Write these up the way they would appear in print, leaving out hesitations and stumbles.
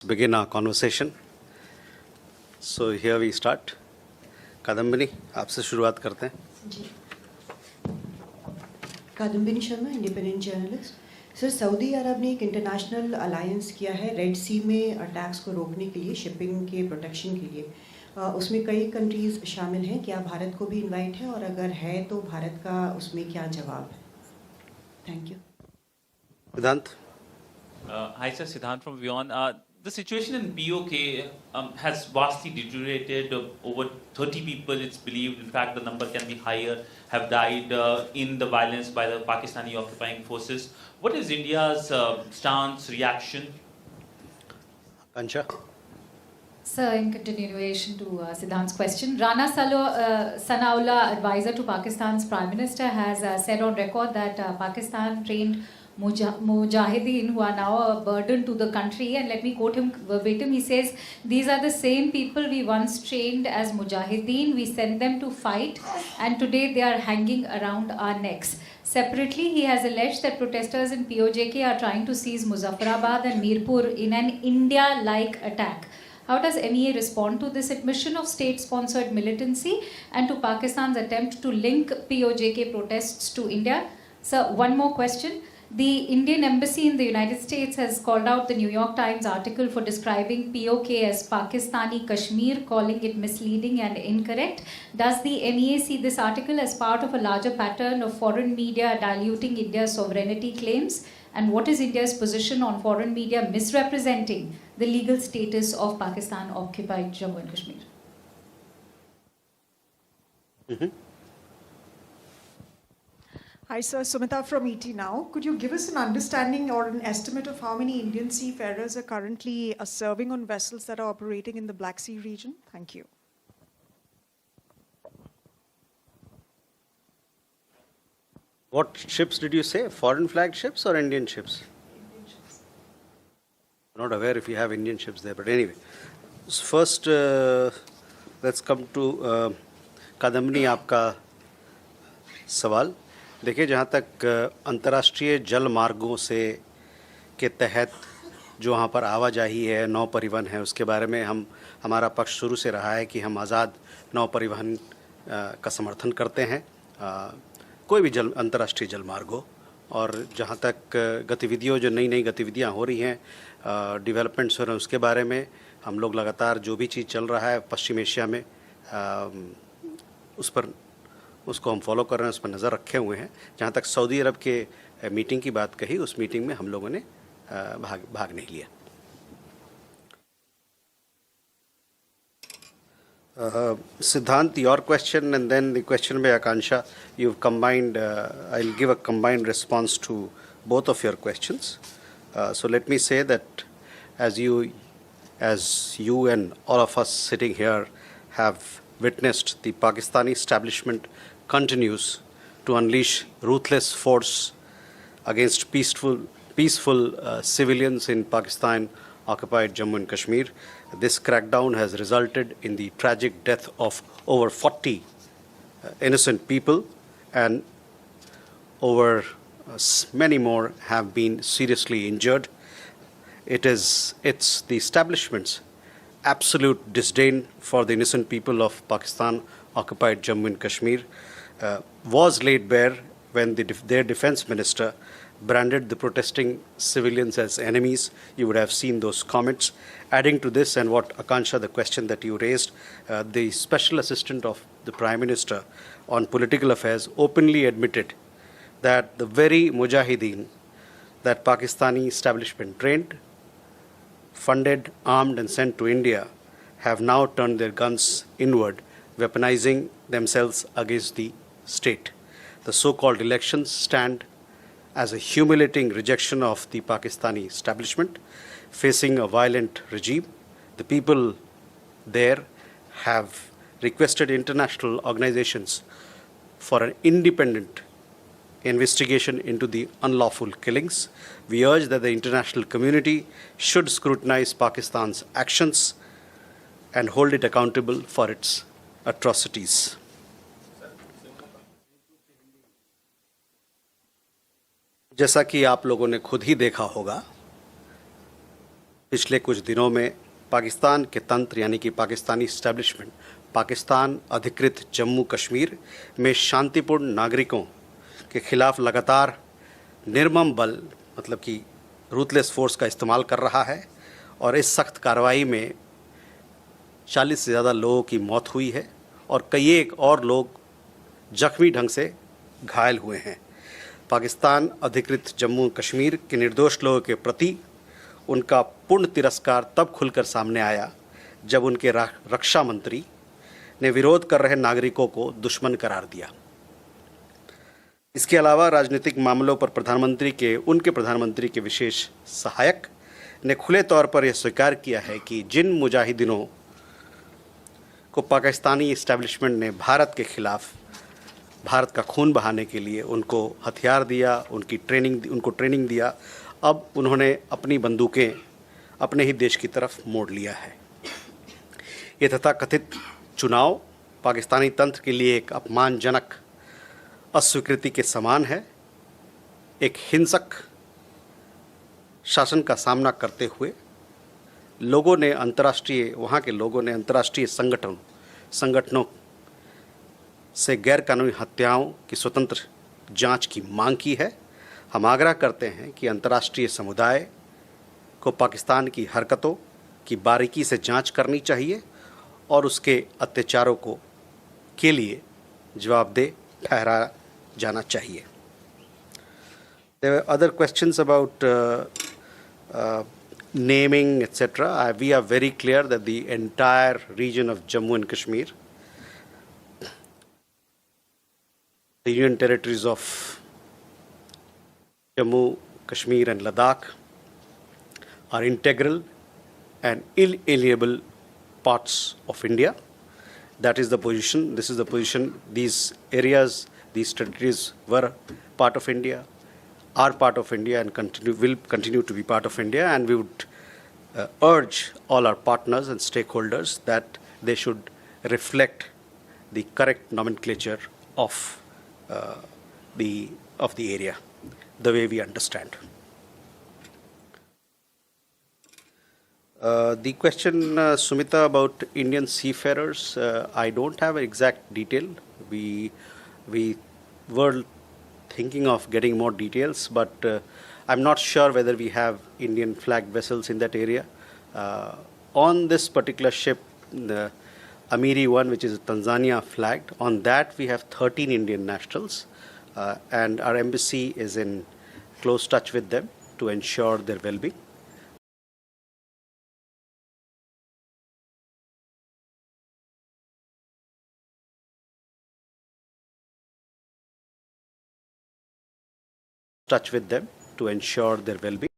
Begin our conversation. So here we start. Kadambini आपसे शुरुआत करते हैं. जी. Kadambini Sharma, independent journalist. Sir, सऊदी अरब ने एक इंटरनेशनल अलायंस किया है रेड सी में अटैक्स को रोकने के लिए, शिपिंग के प्रोटेक्शन के लिए. उसमें कई कंट्रीज़ शामिल हैं. क्या भारत को भी इनवाइट है, और अगर है तो भारत का उसमें क्या जवाब है? Thank you. सिद्धांत. Hi sir, Siddhant from Beyond. The situation in PoK has vastly deteriorated. Over 30 people, it's believed, in fact the number can be higher, have died in the violence by the Pakistani occupying forces. What is India's stance, reaction? Kansha. Sir, in continuation to Siddhant's question, Rana Sanaullah, advisor to Pakistan's Prime Minister, has said on record that Pakistan trained Mujahideen who are now a burden to the country, and let me quote him verbatim. He says, "These are the same people we once trained as Mujahideen. We sent them to fight, and today they are hanging around our necks." Separately, he has alleged that protesters in POJK are trying to seize Muzaffarabad and Mirpur in an India-like attack. How does MEA respond to this admission of state-sponsored militancy and to Pakistan's attempt to link POJK protests to India? Sir, one more question. The Indian Embassy in the United States has called out the New York Times article for describing PoK as Pakistani Kashmir, calling it misleading and incorrect. Does the MEA see this article as part of a larger pattern of foreign media diluting India's sovereignty claims? And what is India's position on foreign media misrepresenting the legal status of Pakistan-occupied Jammu and Kashmir? Hi sir, Sumita from ET Now. Could you give us an understanding or an estimate of how many Indian seafarers are currently serving on vessels that are operating in the Black Sea region? Thank you. What ships did you say? Foreign flag ships or Indian ships? Indian ships. I'm not aware if you have Indian ships there, but anyway. So first, let's come to Kadambini आपका सवाल. देखिए, जहाँ तक अंतर्राष्ट्रीय जल मार्गों से के तहत जो वहाँ पर आवाजाही है, नौ परिवहन है, उसके बारे में हमारा पक्ष शुरू से रहा है कि हम आज़ाद नौ परिवहन का समर्थन करते हैं, कोई भी अंतर्राष्ट्रीय जल मार्ग हो. और जहाँ तक गतिविधियों, जो नई नई गतिविधियाँ हो रही हैं, डेवलपमेंट्स हो रहे हैं, उसके बारे में हम लोग लगातार जो भी चीज़ चल रहा है पश्चिम एशिया में, उसको हम फॉलो कर रहे हैं, उस पर नज़र रखे हुए हैं. जहाँ तक सऊदी अरब के मीटिंग की बात कही, उस मीटिंग में हम लोगों ने भाग नहीं लिया. Siddhant, your question and then the question by Akansha, you've combined, I'll give a combined response to both of your questions. So let me say that as you and all of us sitting here have witnessed, the Pakistani establishment continues to unleash ruthless force against peaceful civilians in Pakistan-occupied Jammu and Kashmir. This crackdown has resulted in the tragic death of over 40 innocent people, and over many more have been seriously injured. It's the establishment's absolute disdain for the innocent people of Pakistan-occupied Jammu and Kashmir was laid bare when their defense minister branded the protesting civilians as enemies. You would have seen those comments. Adding to this, and what Akansha, the question that you raised, the special assistant of the Prime Minister on political affairs openly admitted that the very Mujahideen that Pakistani establishment trained, funded, armed and sent to India have now turned their guns inward, weaponizing themselves against the state. The so-called elections stand as a humiliating rejection of the Pakistani establishment facing a violent regime. The people there have requested international organizations for an independent investigation into the unlawful killings. We urge that the international community should scrutinize Pakistan's actions and hold it accountable for its atrocities. जैसा कि आप लोगों ने खुद ही देखा होगा पिछले कुछ दिनों में पाकिस्तान के तंत्र यानी कि पाकिस्तानी इस्टेब्लिशमेंट पाकिस्तान अधिकृत जम्मू कश्मीर में शांतिपूर्ण नागरिकों के खिलाफ लगातार निर्मम बल मतलब कि रूथलेस फोर्स का इस्तेमाल कर रहा है और इस सख्त कार्रवाई में 40 से ज़्यादा लोगों की मौत हुई है और कई एक और लोग जख्मी ढंग से घायल हुए हैं। पाकिस्तान अधिकृत जम्मू कश्मीर के निर्दोष लोगों के प्रति उनका पूर्ण तिरस्कार तब खुलकर सामने आया जब उनके रक्षा मंत्री ने विरोध कर रहे नागरिकों को दुश्मन करार दिया। इसके अलावा राजनीतिक मामलों पर उनके प्रधानमंत्री के विशेष सहायक ने खुले तौर पर यह स्वीकार किया है कि जिन मुजाहिदीनों को पाकिस्तानी इस्टेब्लिशमेंट ने भारत के खिलाफ भारत का खून बहाने के लिए उनको हथियार दिया, उनको ट्रेनिंग दिया, अब उन्होंने अपनी बंदूकें अपने ही देश की तरफ मोड़ लिया है। ये तथाकथित चुनाव पाकिस्तानी तंत्र के लिए एक अपमानजनक अस्वीकृति के समान है। एक हिंसक शासन का सामना करते हुए वहाँ के लोगों ने अंतर्राष्ट्रीय संगठनों से गैरकानूनी हत्याओं की स्वतंत्र जांच की मांग की है। हम आग्रह करते हैं कि अंतर्राष्ट्रीय समुदाय को पाकिस्तान की हरकतों की बारीकी से जांच करनी चाहिए और उसके अत्याचारों के लिए जवाबदेह ठहराया जाना चाहिए। There were other questions about naming, etc. We are very clear that the entire region of Jammu and Kashmir, the Union territories of Jammu, Kashmir and Ladakh are integral and inalienable parts of India. That is the position. This is the position. These areas, these territories were part of India, are part of India and will continue to be part of India, and we would urge all our partners and stakeholders that they should reflect the correct nomenclature of the area, the way we understand. The question, Sumita, about Indian seafarers, I don't have an exact detail. We were thinking of getting more details, but I'm not sure whether we have Indian flagged vessels in that area. On this particular ship, the Amiri 1, which is Tanzania flagged, on that we have 13 Indian nationals, and our embassy is in close touch with them to ensure their well-being. Touch with them to ensure their well-being.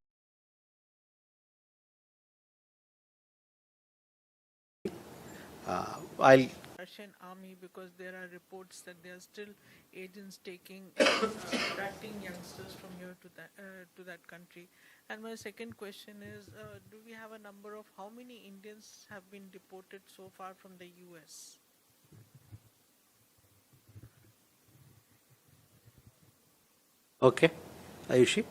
Russian army, because there are reports that there are still agents abducting youngsters from here to that country. And my second question is, do we have a number of how many Indians have been deported so far from the US? Okay. Ayushi?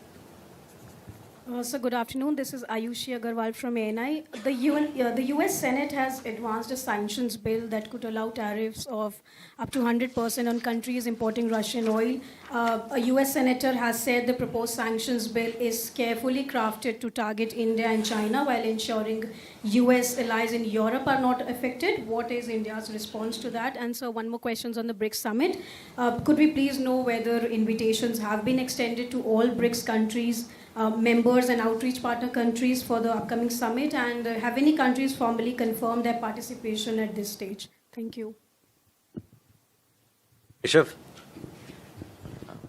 So good afternoon. This is Ayushi Agarwal from ANI. The US Senate has advanced a sanctions bill that could allow tariffs of up to 100% on countries importing Russian oil. A US senator has said the proposed sanctions bill is carefully crafted to target India and China while ensuring US allies in Europe are not affected. What is India's response to that? And so one more question on the BRICS summit. Could we please know whether invitations have been extended to all BRICS countries, members and outreach partner countries for the upcoming summit, and have any countries formally confirmed their participation at this stage? Thank you. Keshav?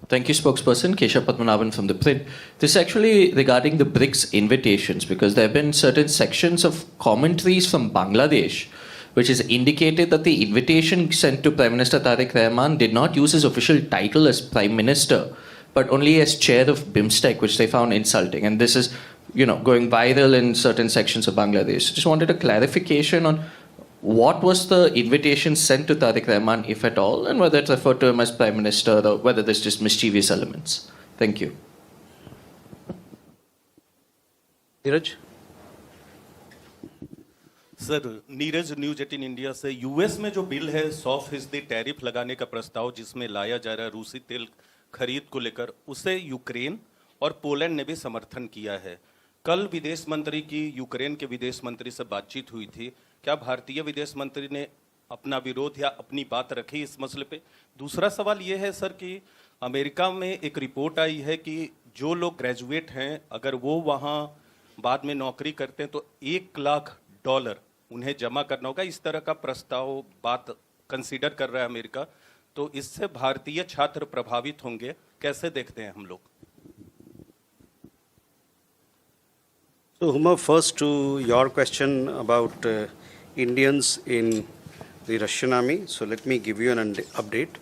Thank you, spokesperson. Keshav Padmanabhan from the print. This is actually regarding the BRICS invitations, because there have been certain sections of commentaries from Bangladesh which has indicated that the invitation sent to Prime Minister Tariq Rahman did not use his official title as Prime Minister, but only as chair of BIMSTEC, which they found insulting. And this is, going viral in certain sections of Bangladesh. Just wanted a clarification on what was the invitation sent to Tariq Rahman, if at all, and whether it's referred to him as Prime Minister or whether there's just mischievous elements. Thank you. Dheeraj? Sir, Neeraj, news 18 India से। US में जो bill है 100% tariff लगाने का प्रस्ताव जिसमें लाया जा रहा है रूसी तेल खरीद को लेकर, उसे यूक्रेन और पोलैंड ने भी समर्थन किया है। कल विदेश मंत्री की यूक्रेन के विदेश मंत्री से बातचीत हुई थी, क्या भारतीय विदेश मंत्री ने अपना विरोध या अपनी बात रखी इस मसले पे? दूसरा सवाल ये है सर कि अमेरिका में एक रिपोर्ट आई है कि जो लोग ग्रेजुएट हैं अगर वो वहाँ बाद में नौकरी करते हैं तो $1 लाख उन्हें जमा करना होगा। इस तरह का प्रस्ताव बात कंसीडर कर रहा है अमेरिका, तो इससे भारतीय छात्र प्रभावित होंगे, कैसे देखते हैं हम लोग? So, Huma, first to your question about Indians in the Russian army. So let me give you an update.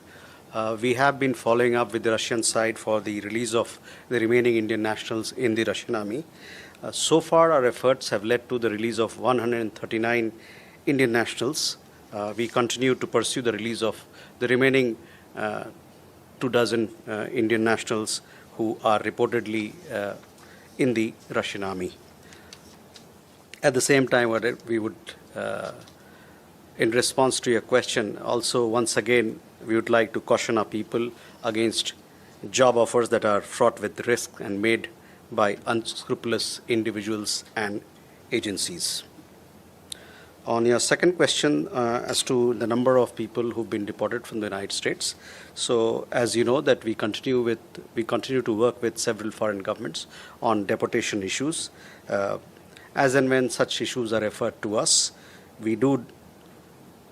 We have been following up with the Russian side for the release of the remaining Indian nationals in the Russian army. So far, our efforts have led to the release of 139 Indian nationals. We continue to pursue the release of the remaining 24 Indian nationals who are reportedly in the Russian army. At the same time, we would, in response to your question, also once again, we would like to caution our people against job offers that are fraught with risk and made by unscrupulous individuals and agencies. On your second question as to the number of people who've been deported from the United States, so as you know that we continue to work with several foreign governments on deportation issues. As and when such issues are referred to us, we do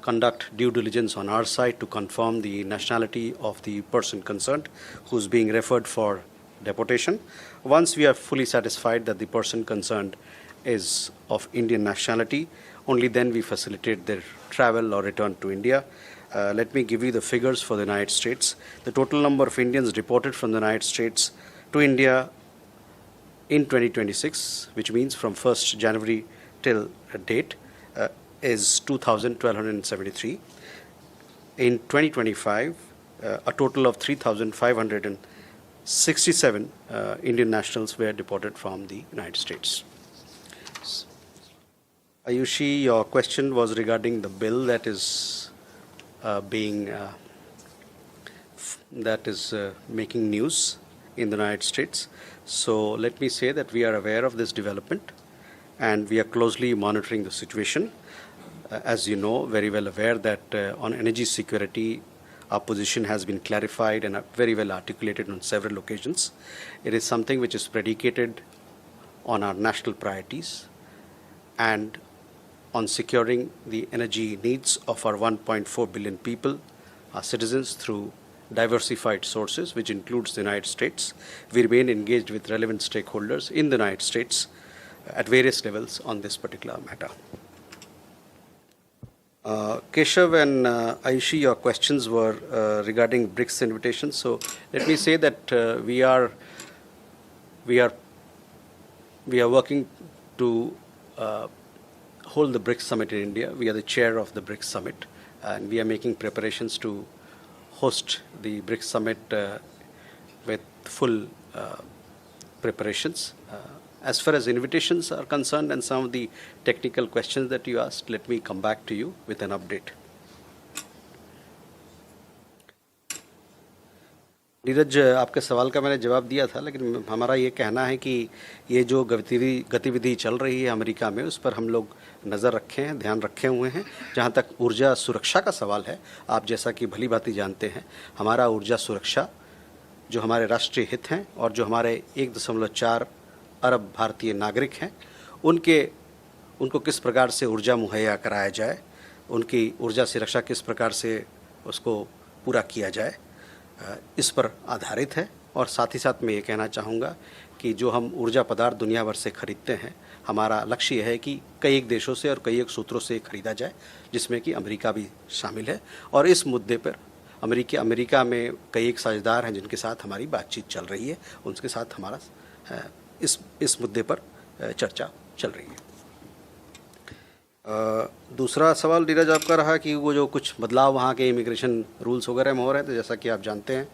conduct due diligence on our side to confirm the nationality of the person concerned who's being referred for deportation. Once we are fully satisfied that the person concerned is of Indian nationality, only then we facilitate their travel or return to India. Let me give you the figures for the United States. The total number of Indians deported from the United States to India in 2026, which means from 1st January till date, is 2,1273. In 2025, a total of 3,567 Indian nationals were deported from the United States. Ayushi, your question was regarding the bill that is making news in the United States. So let me say that we are aware of this development and we are closely monitoring the situation. As you know, very well aware that on energy security, our position has been clarified and very well articulated on several occasions. It is something which is predicated on our national priorities and on securing the energy needs of our 1.4 billion people, our citizens, through diversified sources, which includes the United States. We remain engaged with relevant stakeholders in the United States at various levels on this particular matter. Keshav and Ayushi, your questions were regarding BRICS invitations. So let me say that we are working to hold the BRICS summit in India. We are the chair of the BRICS summit, and we are making preparations to host the BRICS summit with full preparations. As far as invitations are concerned and some of the technical questions that you asked, let me come back to you with an update. Neeraj, आपके सवाल का मैंने जवाब दिया था, लेकिन हमारा ये कहना है कि ये जो गतिविधि चल रही है अमेरिका में, उस पर हम लोग नज़र रखे हैं, ध्यान रखे हुए हैं। जहाँ तक ऊर्जा सुरक्षा का सवाल है, आप जैसा कि भली भांति जानते हैं, हमारा ऊर्जा सुरक्षा जो हमारे राष्ट्रीय हित हैं और जो हमारे 1.4 अरब भारतीय नागरिक हैं, उनको किस प्रकार से ऊर्जा मुहैया कराया जाए, उनकी ऊर्जा सुरक्षा किस प्रकार से उसको पूरा किया जाए, इस पर आधारित है। और साथ ही साथ मैं ये कहना चाहूँगा कि जो हम ऊर्जा पदार्थ दुनिया भर से खरीदते हैं, हमारा लक्ष्य यह है कि कई एक देशों से और कई एक सूत्रों से खरीदा जाए, जिसमें कि अमेरिका भी शामिल है। और इस मुद्दे पर अमेरिका में कई एक साझेदार हैं जिनके साथ हमारी बातचीत चल रही है, उनके साथ हमारा इस मुद्दे पर चर्चा चल रही है। दूसरा सवाल नीरज आपका रहा कि वो जो कुछ बदलाव वहाँ के इमिग्रेशन रूल्स वगैरह में हो रहे थे। जैसा कि आप जानते हैं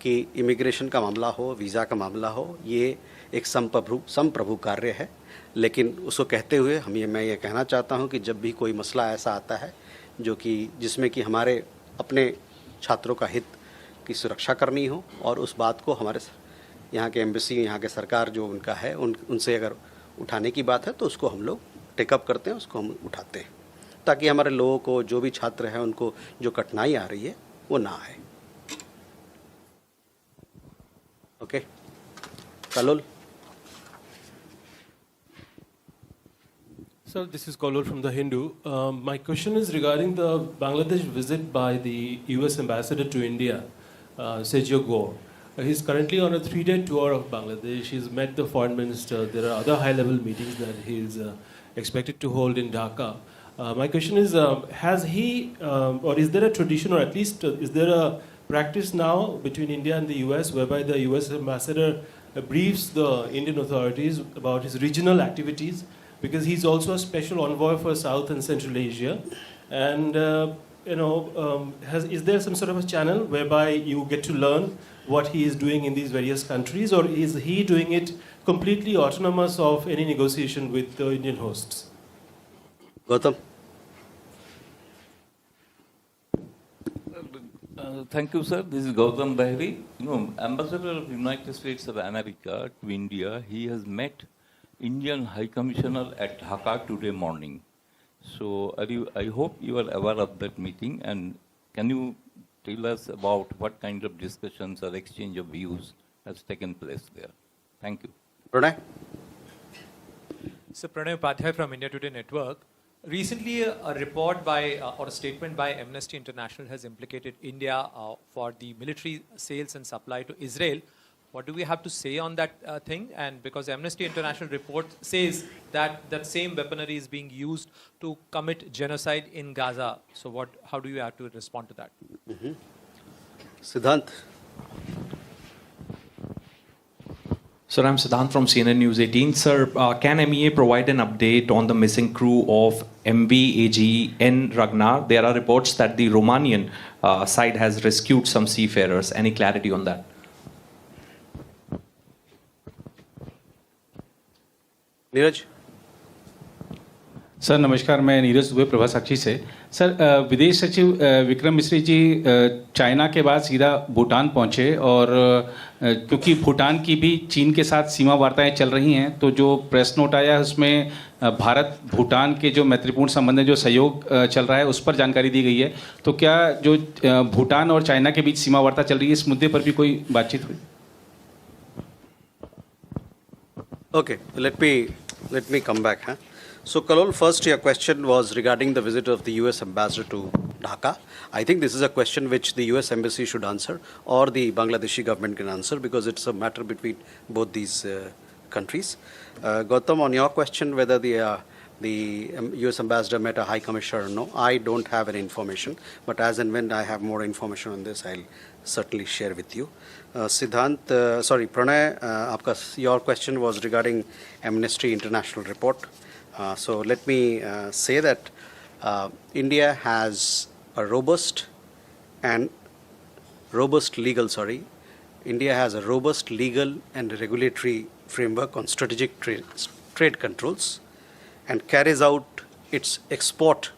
कि इमिग्रेशन का मामला हो, वीज़ा का मामला हो, ये एक संप्रभु कार्य है लेकिन उसको कहते हुए मैं ये कहना चाहता हूँ कि जब भी कोई मसला ऐसा आता है जो कि जिसमें कि हमारे अपने छात्रों का हित की सुरक्षा करनी हो और उस बात को हमारे यहाँ के एम्बेसी, यहाँ के सरकार जो उनका है उनसे अगर उठाने की बात है तो उसको हम लोग टेकअप करते हैं, उसको हम उठाते हैं ताकि हमारे लोगों को, जो भी छात्र हैं, उनको जो कठिनाई आ रही है वो ना आए। Okay, Kalol. Sir, this is Kolor from The Hindu. My question is regarding the Bangladesh visit by the US Ambassador to India, Sergio Gore. He's currently on a 3-day tour of Bangladesh. He's met the foreign minister. There are other high-level meetings that he's expected to hold in Dhaka. My question is, has he, or is there a tradition, or at least is there a practice now between India and the US whereby the US Ambassador briefs the Indian authorities about his regional activities? Because he's also a special envoy for South and Central Asia, and is there some sort of a channel whereby you get to learn what he is doing in these various countries, or is he doing it completely autonomous of any negotiation with the Indian hosts? Gautam. Thank you, sir. This is Gautam Bahri. Ambassador of the United States of America to India, he has met Indian High Commissioner at Dhaka today morning. So I hope you are aware of that meeting, and can you tell us about what kind of discussions or exchange of views has taken place there? Thank you. Pranay. So Pranay Upadhyay from India Today Network. Recently, a report by or a statement by Amnesty International has implicated India for the military sales and supply to Israel. What do we have to say on that thing? And because Amnesty International report says that that same weaponry is being used to commit genocide in Gaza. So how do you have to respond to that? Siddhant. Sir, I'm Siddhant from CNN News 18. Sir, can MEA provide an update on the missing crew of MV AGN Ragnar? There are reports that the Romanian side has rescued some seafarers. Any clarity on that? Neeraj. Sir नमस्कार, मैं नीरज दुबे प्रभा साक्षी से। Sir विदेश सचिव विक्रम मिश्री जी China के बाद सीधा भूटान पहुंचे, और क्योंकि भूटान की भी चीन के साथ सीमा वार्ताएं चल रही हैं, तो जो प्रेस नोट आया है उसमें भारत भूटान के जो मैत्रीपूर्ण संबंध है, जो सहयोग चल रहा है, उस पर जानकारी दी गई है। तो क्या जो भूटान और चाइना के बीच सीमा वार्ता चल रही है, इस मुद्दे पर भी कोई बातचीत हुई? Okay, let me come back. So, Kalol, first your question was regarding the visit of the US ambassador to Dhaka. I think this is a question which the US embassy should answer, or the Bangladeshi government can answer, because it's a matter between both these countries. Gautam, on your question whether the US ambassador met a high commissioner or no, I don't have any information, but as and when I have more information on this, I'll certainly share with you. Siddhant, Pranay, your question was regarding Amnesty International report. So let me say that India has a robust legal and regulatory framework on strategic trade controls, and carries out its export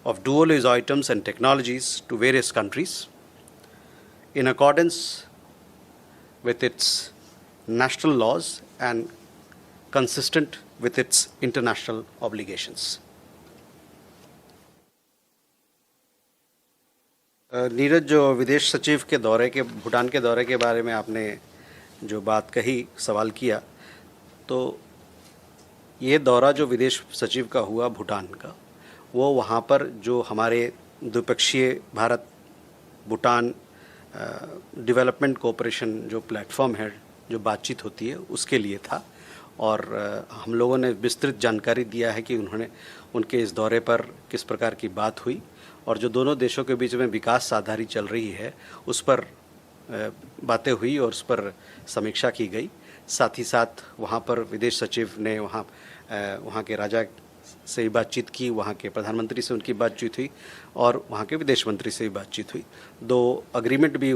of dual-use items and technologies to various countries in accordance with its national laws and consistent with its international obligations. Neeraj, जो विदेश सचिव के दौरे के, भूटान के दौरे के बारे में आपने जो बात कही, सवाल किया, तो ये दौरा जो विदेश सचिव का हुआ भूटान का, वो वहाँ पर जो हमारे द्विपक्षीय भारत भूटान डेवलपमेंट कोऑपरेशन जो प्लेटफॉर्म है, जो बातचीत होती है, उसके लिए था। और हम लोगों ने विस्तृत जानकारी दिया है कि उनके इस दौरे पर किस प्रकार की बात हुई, और जो दोनों देशों के बीच में विकास साझेदारी चल रही है, उस पर बातें हुई और उस पर समीक्षा की गई। साथ ही साथ वहाँ पर विदेश सचिव ने वहाँ के राजा से भी बातचीत की, वहाँ के प्रधानमंत्री से उनकी बातचीत हुई, और वहाँ के विदेश मंत्री से भी बातचीत हुई। 2 अग्रीमेंट भी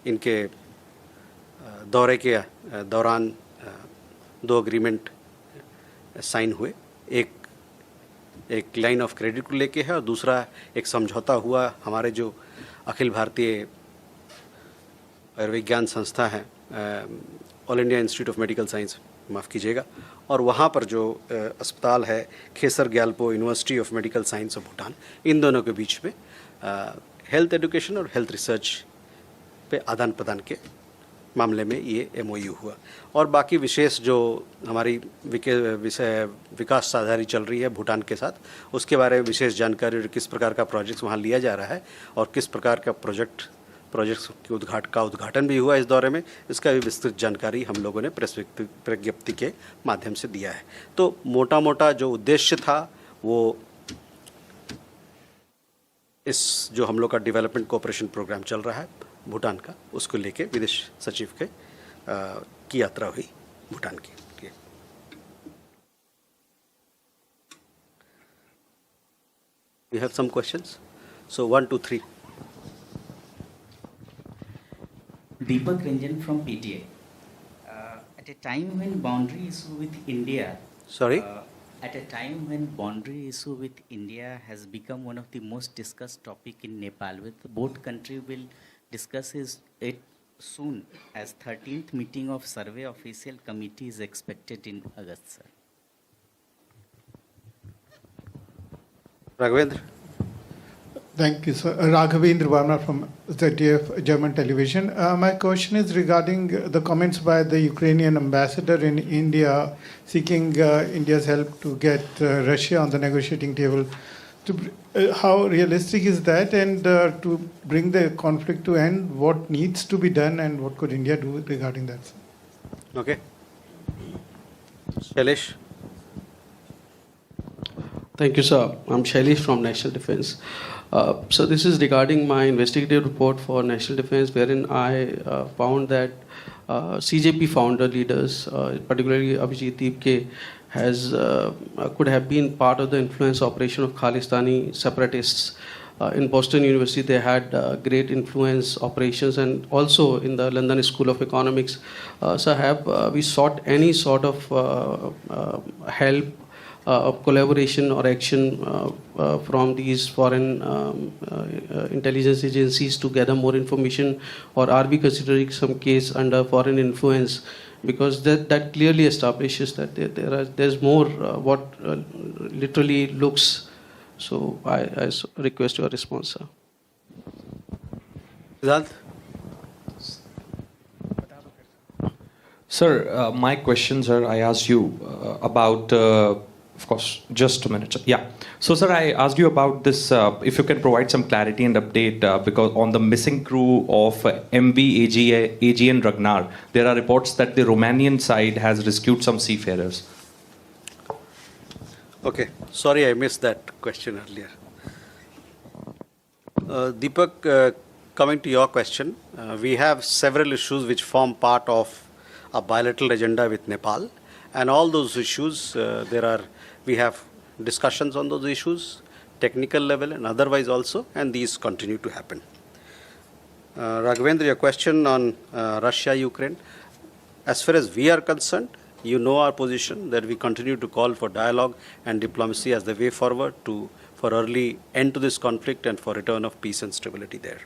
इनके दौरे के दौरान 2 अग्रीमेंट साइन हुए, एक लाइन ऑफ क्रेडिट को लेके है और दूसरा एक समझौता हुआ हमारे जो अखिल भारतीय आयुर्विज्ञान संस्था है, all India institute of medical science, माफ़ कीजिएगा, और वहाँ पर जो अस्पताल है Khesar Gyalpo university of medical science of Bhutan, इन दोनों के बीच में हेल्थ एजुकेशन और हेल्थ रिसर्च पे आदान प्रदान के मामले में ये MOU हुआ। और बाकी विशेष जो हमारी विकास साझेदारी चल रही है भूटान के साथ, उसके बारे में विशेष जानकारी और किस प्रकार का प्रोजेक्ट्स वहाँ लिया जा रहा है और किस प्रकार का प्रोजेक्ट्स के उद्घाटन भी हुआ इस दौरे में, इसका भी विस्तृत जानकारी हम लोगों ने प्रेस विज्ञप्ति के माध्यम से दिया है। तो मोटा मोटा जो उद्देश्य था वो इस जो हम लोग का डेवलपमेंट कोऑपरेशन प्रोग्राम चल रहा है भूटान का, उसको लेके विदेश सचिव के की यात्रा हुई भूटान की। You have some questions? So 1, 2, 3. Deepak Ranjan from PTA. At a time when boundary issue with India. Sorry? At a time when boundary issue with India has become one of the most discussed topic in Nepal, with both countries will discuss it soon, as 13th meeting of survey official committee is expected in August, sir. Raghavendra. Thank you, sir. Raghavendra Varma from ZDF German television. My question is regarding the comments by the Ukrainian ambassador in India seeking India's help to get Russia on the negotiating table. How realistic is that, and to bring the conflict to end, what needs to be done and what could India do regarding that, sir? Okay. Shailesh. Thank you, sir. I'm Shailesh from National Defense. So this is regarding my investigative report for National Defense, wherein I found that CJP founder leaders, particularly Abhijit Deepke, could have been part of the influence operation of Khalistani separatists. In Boston University, they had great influence operations, and also in the London School of Economics. So have we sought any sort of help, collaboration or action from these foreign intelligence agencies to gather more information, or are we considering some case under foreign influence? Because that clearly establishes that there's more what literally looks. So I request your response, sir. Siddhant? Sir, my question, sir, I asked you about, of course, just a minute, sir. Yeah. So, sir, I asked you about this, if you can provide some clarity and update, because on the missing crew of MV AGN Ragnar, there are reports that the Romanian side has rescued some seafarers. Okay, sorry I missed that question earlier. Deepak, coming to your question, we have several issues which form part of a bilateral agenda with Nepal, and all those issues, we have discussions on those issues, technical level and otherwise also, and these continue to happen. Raghavendra, your question on Russia, Ukraine, as far as we are concerned, you know our position that we continue to call for dialogue and diplomacy as the way forward for early end to this conflict and for return of peace and stability there.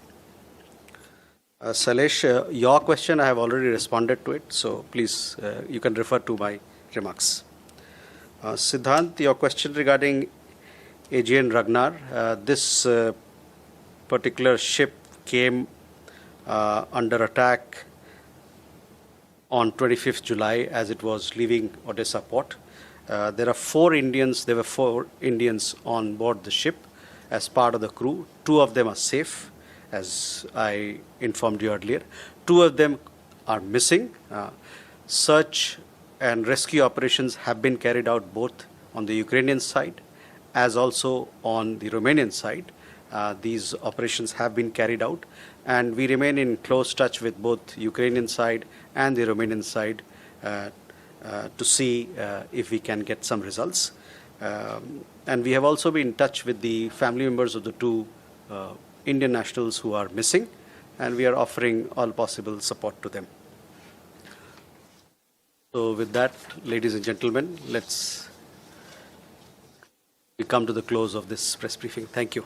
Shailesh, your question I have already responded to it, so please you can refer to my remarks. Siddhant, your question regarding AGN Ragnar, this particular ship came under attack on 25th July as it was leaving Odessa port. There were 4 Indians on board the ship as part of the crew. 2 of them are safe, as I informed you earlier. 2 of them are missing. Search and rescue operations have been carried out both on the Ukrainian side as also on the Romanian side. These operations have been carried out, and we remain in close touch with both Ukrainian side and the Romanian side to see if we can get some results. And we have also been in touch with the family members of the 2 Indian nationals who are missing, and we are offering all possible support to them. So with that, ladies and gentlemen, let's We come to the close of this press briefing. Thank you.